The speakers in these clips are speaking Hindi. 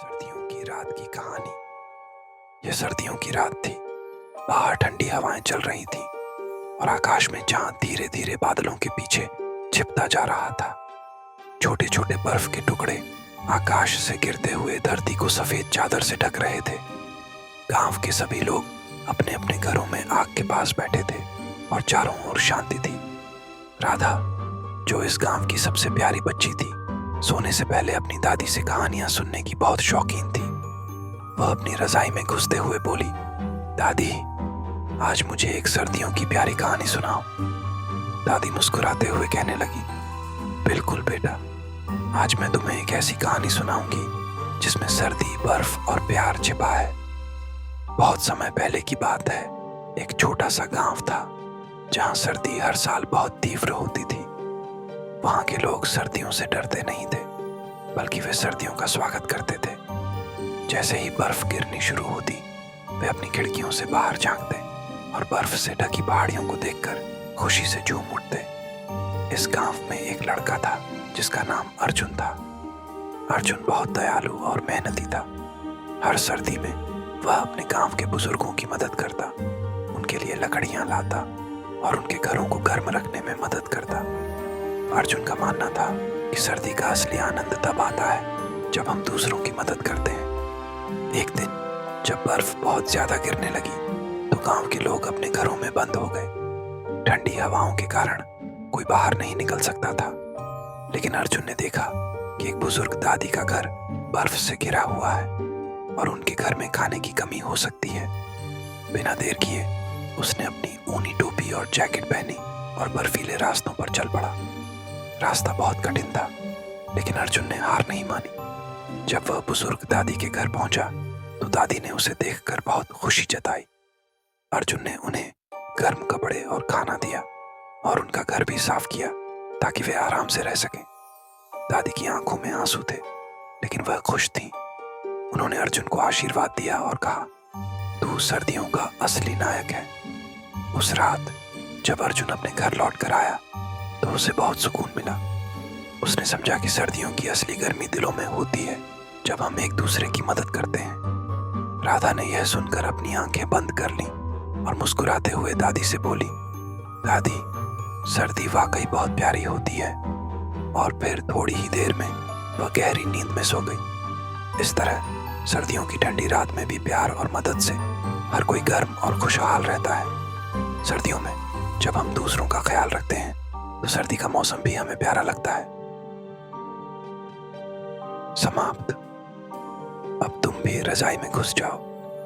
सर्दियों की रात की कहानी। यह सर्दियों की रात थी। बाहर ठंडी हवाएं चल रही थीं और आकाश में चांद धीरे धीरे बादलों के पीछे छिपता जा रहा था। छोटे छोटे बर्फ के टुकड़े आकाश से गिरते हुए धरती को सफेद चादर से ढक रहे थे। गांव के सभी लोग अपने अपने घरों में आग के पास बैठे थे और चारों ओर शांति थी। राधा, जो इस गांव की सबसे प्यारी बच्ची थी, सोने से पहले अपनी दादी से कहानियां सुनने की बहुत शौकीन थी। वह अपनी रजाई में घुसते हुए बोली, दादी, आज मुझे एक सर्दियों की प्यारी कहानी सुनाओ। दादी मुस्कुराते हुए कहने लगी, बिल्कुल बेटा, आज मैं तुम्हें एक ऐसी कहानी सुनाऊंगी जिसमें सर्दी, बर्फ और प्यार छिपा है। बहुत समय पहले की बात है। एक छोटा सा गांव था जहां सर्दी हर साल बहुत तीव्र होती थी। वहां के लोग सर्दियों से डरते नहीं थे, बल्कि वे सर्दियों का स्वागत करते थे। जैसे ही बर्फ गिरनी शुरू होती, वे अपनी खिड़कियों से बाहर झांकते और बर्फ से ढकी पहाड़ियों को देखकर खुशी से झूम उठते। इस गांव में एक लड़का था जिसका नाम अर्जुन था। अर्जुन बहुत दयालु और मेहनती था। हर सर्दी में वह अपने गांव के बुजुर्गों की मदद करता, उनके लिए लकड़ियां लाता और उनके घरों को गर्म रखने में मदद करता। अर्जुन का मानना था कि सर्दी का असली आनंद तब आता है जब हम दूसरों की मदद करते हैं। एक दिन जब बर्फ बहुत ज्यादा गिरने लगी तो गांव के लोग अपने घरों में बंद हो गए। ठंडी हवाओं के कारण कोई बाहर नहीं निकल सकता था। लेकिन अर्जुन ने देखा कि एक बुजुर्ग दादी का घर बर्फ से घिरा हुआ है और उनके घर में खाने की कमी हो सकती है। बिना देर किए उसने अपनी ऊनी टोपी और जैकेट पहनी और बर्फीले रास्तों पर चल पड़ा। रास्ता बहुत कठिन था, लेकिन अर्जुन ने हार नहीं मानी। जब वह बुजुर्ग दादी के घर पहुंचा तो दादी ने उसे देखकर बहुत खुशी जताई। अर्जुन ने उन्हें गर्म कपड़े और खाना दिया और उनका घर भी साफ किया ताकि वे आराम से रह सकें। दादी की आंखों में आंसू थे, लेकिन वह खुश थीं। उन्होंने अर्जुन को आशीर्वाद दिया और कहा, तू सर्दियों का असली नायक है। उस रात जब अर्जुन अपने घर लौट कर आया तो उसे बहुत सुकून मिला। उसने समझा कि सर्दियों की असली गर्मी दिलों में होती है जब हम एक दूसरे की मदद करते हैं। राधा ने यह सुनकर अपनी आंखें बंद कर लीं और मुस्कुराते हुए दादी से बोली, दादी, सर्दी वाकई बहुत प्यारी होती है। और फिर थोड़ी ही देर में वह गहरी नींद में सो गई। इस तरह सर्दियों की ठंडी रात में भी प्यार और मदद से हर कोई गर्म और खुशहाल रहता है। सर्दियों में जब हम दूसरों का ख्याल रखते हैं तो सर्दी का मौसम भी हमें प्यारा लगता है। समाप्त। अब तुम भी रजाई में घुस जाओ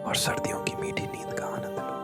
और सर्दियों की मीठी नींद का आनंद लो।